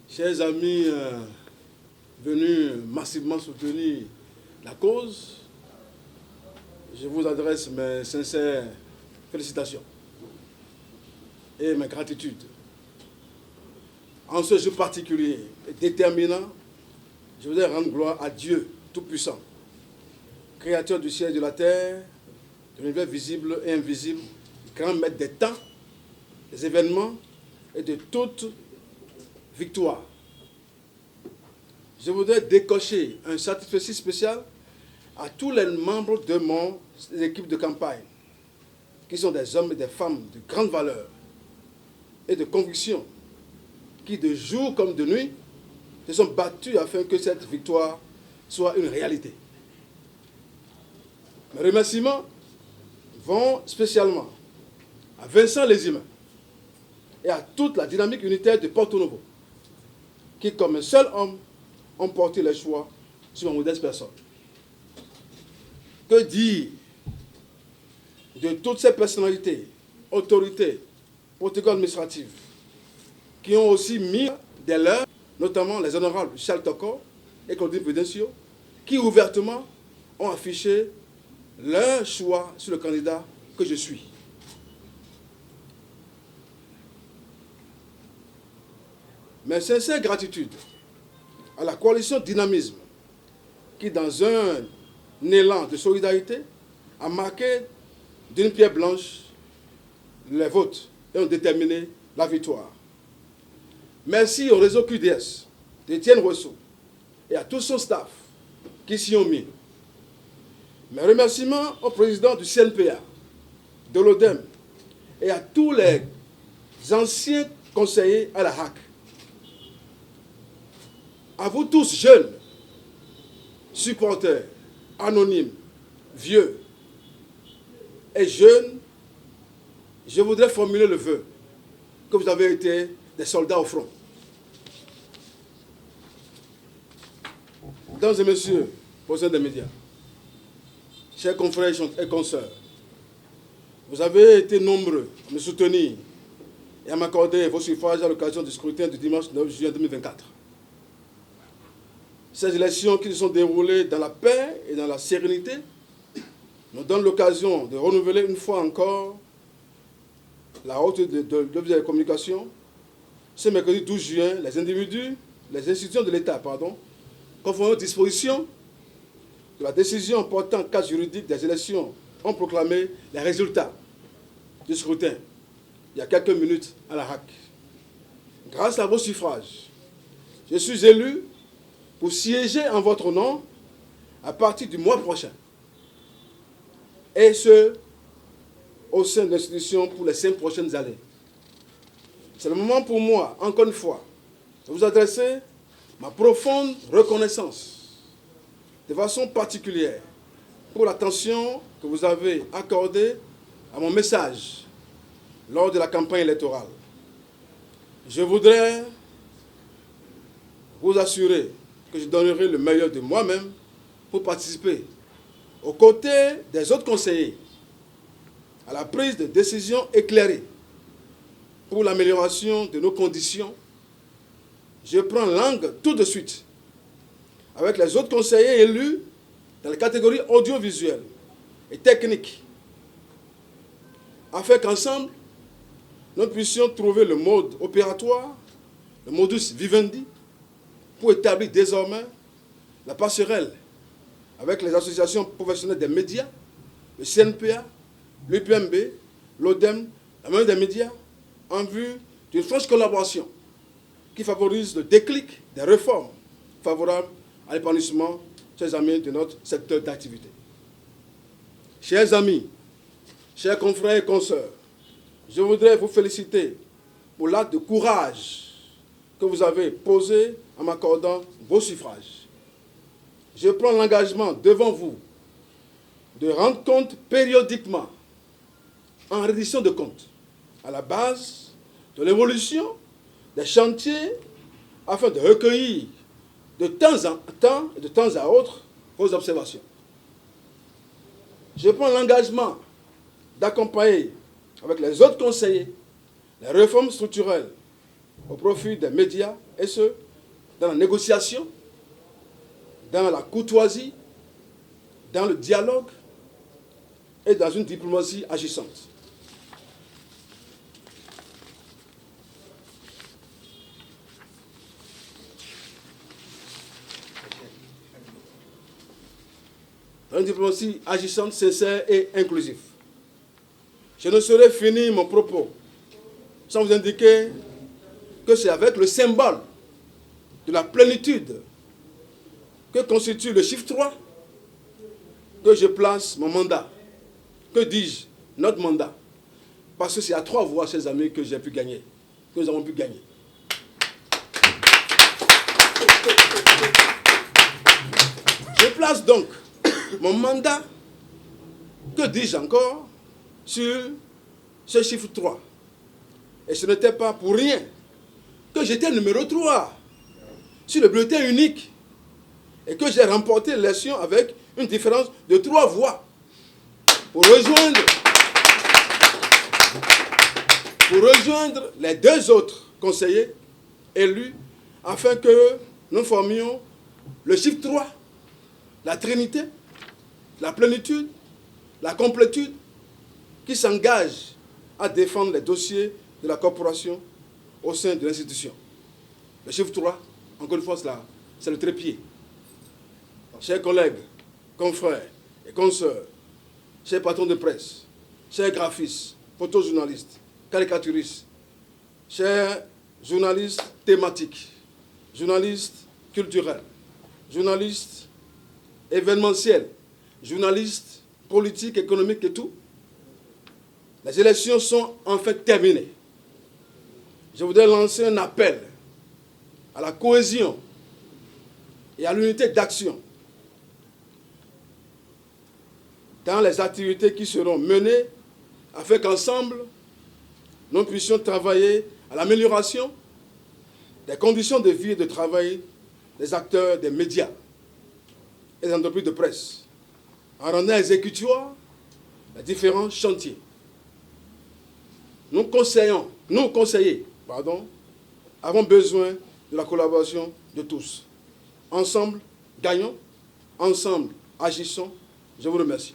Chers amis venus massivement soutenir la cause, je vous adresse mes sincères félicitations et mes gratitudes. En ce jour particulier et déterminant, je voudrais rendre gloire à Dieu Tout-Puissant, Créateur du ciel et de la terre, de l'univers visible et invisible, grand maître des temps, des événements et de toute victoire. Je voudrais décocher un satisfait spécial à tous les membres de mon équipe de campagne, qui sont des hommes et des femmes de grande valeur et de conviction, qui de jour comme de nuit se sont battus afin que cette victoire soit une réalité. Mes remerciements vont spécialement à Vincent Lézimin et à toute la dynamique unitaire de Porto Novo, qui, comme un seul homme, ont porté les choix sur une modeste personne. Que dire de toutes ces personnalités, autorités, protocoles administratifs, qui ont aussi mis des leurs, notamment les honorables Charles Toko et Claudine Prudencio, qui ouvertement ont affiché leur choix sur le candidat que je suis. Mes sincères gratitudes à la coalition Dynamisme, qui, dans un élan de solidarité, a marqué d'une pierre blanche les votes et ont déterminé la victoire. Merci au réseau QDS d'Étienne Rousseau et à tout son staff qui s'y ont mis. Mes remerciements au président du CNPA, de l'ODEM et à tous les anciens conseillers à la HAC. À vous tous, jeunes, supporters, anonymes, vieux et jeunes, je voudrais formuler le vœu que vous avez été des soldats au front. Mesdames et messieurs, présidents des médias, chers confrères et consoeurs, vous avez été nombreux à me soutenir et à m'accorder vos suffrages à l'occasion du scrutin du dimanche 9 juin 2024. Ces élections qui se sont déroulées dans la paix et dans la sérénité nous donnent l'occasion de renouveler une fois encore la haute de la communication. Ce mercredi 12 juin, les individus, les institutions de l'État, conformément aux dispositions de la décision portant cadre juridique des élections, ont proclamé les résultats du scrutin il y a quelques minutes à la HAC. Grâce à vos suffrages, je suis élu pour siéger en votre nom à partir du mois prochain. Et ce, au sein de l'institution pour les 5 prochaines années. C'est le moment pour moi, encore une fois, de vous adresser ma profonde reconnaissance, de façon particulière, pour l'attention que vous avez accordée à mon message lors de la campagne électorale. Je voudrais vous assurer que je donnerai le meilleur de moi-même pour participer, aux côtés des autres conseillers, à la prise de décisions éclairées pour l'amélioration de nos conditions. Je prends langue tout de suite avec les autres conseillers élus dans les catégories audiovisuelles et techniques, afin qu'ensemble, nous puissions trouver le mode opératoire, le modus vivendi, pour établir désormais la passerelle avec les associations professionnelles des médias, le CNPA, l'UPMB, l'ODEM, la main des médias, en vue d'une franche collaboration qui favorise le déclic des réformes favorables à l'épanouissement, chers amis, de notre secteur d'activité. Chers amis, chers confrères et consoeurs, je voudrais vous féliciter pour l'acte de courage que vous avez posé en m'accordant vos suffrages. Je prends l'engagement devant vous de rendre compte périodiquement, en reddition de comptes, à la base de l'évolution des chantiers, afin de recueillir de temps en temps et de temps à autre vos observations. Je prends l'engagement d'accompagner avec les autres conseillers les réformes structurelles au profit des médias, et ce, dans la négociation, dans la courtoisie, dans le dialogue et dans une diplomatie agissante. Dans une diplomatie agissante, sincère et inclusive. Je ne saurais finir mon propos sans vous indiquer que c'est avec le symbole de la plénitude que constitue le chiffre 3 que je place mon mandat. Que dis-je? Notre mandat. Parce que c'est à 3 voix, chers amis, que j'ai pu gagner, que nous avons pu gagner. Je place donc mon mandat, que dis-je encore, sur ce chiffre 3. Et ce n'était pas pour rien que j'étais numéro 3 sur le bulletin unique et que j'ai remporté l'élection avec une différence de 3 voix pour rejoindre les 2 autres conseillers élus afin que nous formions le chiffre 3, la trinité, la plénitude, la complétude qui s'engage à défendre les dossiers de la corporation au sein de l'institution. Le chiffre 3, encore une fois, c'est le trépied. Chers collègues, confrères et consoeurs, chers patrons de presse, chers graphistes, photojournalistes, caricaturistes, chers journalistes thématiques, journalistes culturels, journalistes événementiels, journalistes politiques, économiques et tout, les élections sont enfin terminées. Je voudrais lancer un appel à la cohésion et à l'unité d'action dans les activités qui seront menées afin qu'ensemble, nous puissions travailler à l'amélioration des conditions de vie et de travail des acteurs des médias et des entreprises de presse, en rendant exécutoire les différents chantiers. Nous conseillers, avons besoin de la collaboration de tous. Ensemble, gagnons. Ensemble, agissons. Je vous remercie.